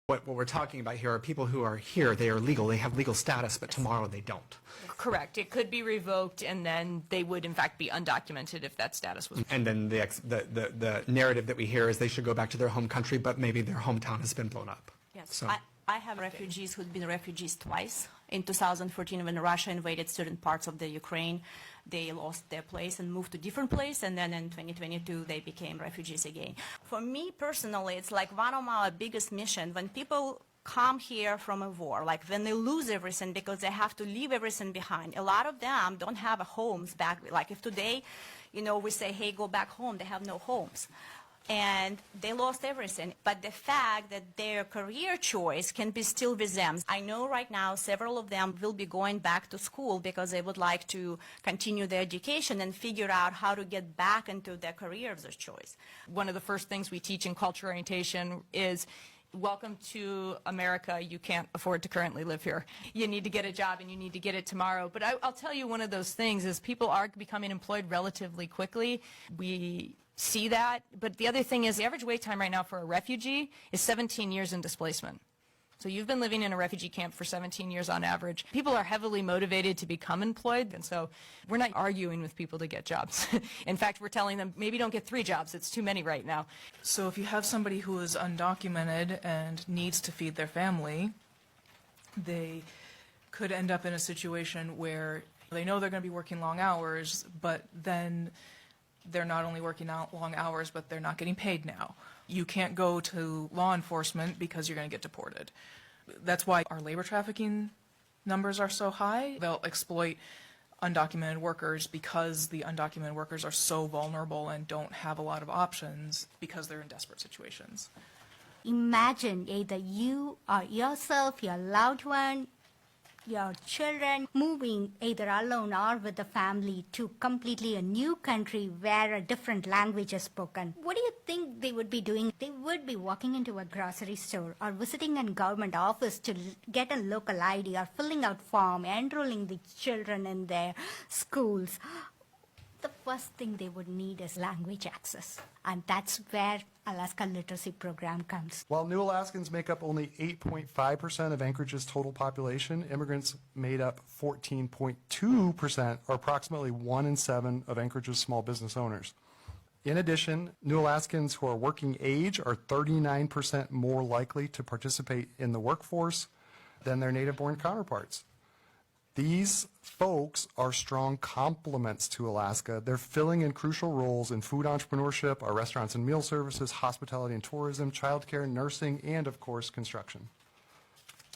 What we're talking about here are people who are here, they are legal, they have legal status, but tomorrow they don't. Correct. It could be revoked, and then they would, in fact, be undocumented if that status was. And then the narrative that we hear is they should go back to their home country, but maybe their hometown has been blown up. Yes. So. I have refugees who've been refugees twice. In 2014, when Russia invaded certain parts of the Ukraine, they lost their place and moved to different place, and then in 2022, they became refugees again. For me personally, it's like one of my biggest missions when people come here from a war, like when they lose everything because they have to leave everything behind. A lot of them don't have homes back. Like if today, we say, hey, go back home, they have no homes. And they lost everything. But the fact that their career choice can be still with them. I know right now several of them will be going back to school because they would like to continue their education and figure out how to get back into their career of their choice. One of the first things we teach in culture orientation is welcome to America. You can't afford to currently live here. You need to get a job, and you need to get it tomorrow. But I'll tell you, one of those things is people are becoming employed relatively quickly. We see that. But the other thing is the average wait time right now for a refugee is 17 years in displacement. So you've been living in a refugee camp for 17 years on average. People are heavily motivated to become employed, and so we're not arguing with people to get jobs. In fact, we're telling them, maybe don't get 3 jobs. It's too many right now. So if you have somebody who is undocumented and needs to feed their family, they could end up in a situation where they know they're going to be working long hours, but then they're not only working out long hours, but they're not getting paid now. You can't go to law enforcement because you're going to get deported. That's why our labor trafficking numbers are so high. They'll exploit undocumented workers because the undocumented workers are so vulnerable and don't have a lot of options because they're in desperate situations. Imagine either you or yourself, your loved one, your children moving either alone or with a family to completely a new country where a different language is spoken. What do you think they would be doing? They would be walking into a grocery store or visiting a government office to get a local ID or filling out form, enrolling the children in their schools. The first thing they would need is language access, and that's where Alaska Literacy Program comes. While New Alaskans make up only 8.5% of Anchorage's total population, immigrants made up 14.2%, or approximately 1 in 7 of Anchorage's small business owners. In addition, New Alaskans who are working age are 39% more likely to participate in the workforce than their native-born counterparts. These folks are strong complements to Alaska. They're filling in crucial roles in food entrepreneurship, our restaurants and meal services, hospitality and tourism, childcare, nursing, and, of course, construction.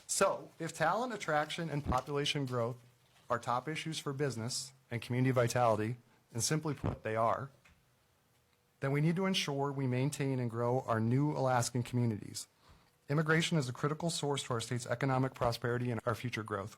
So, if talent attraction and population growth are top issues for business and community vitality, and simply put, they are, then we need to ensure we maintain and grow our new Alaskan communities. Immigration is a critical source to our state's economic prosperity and our future growth.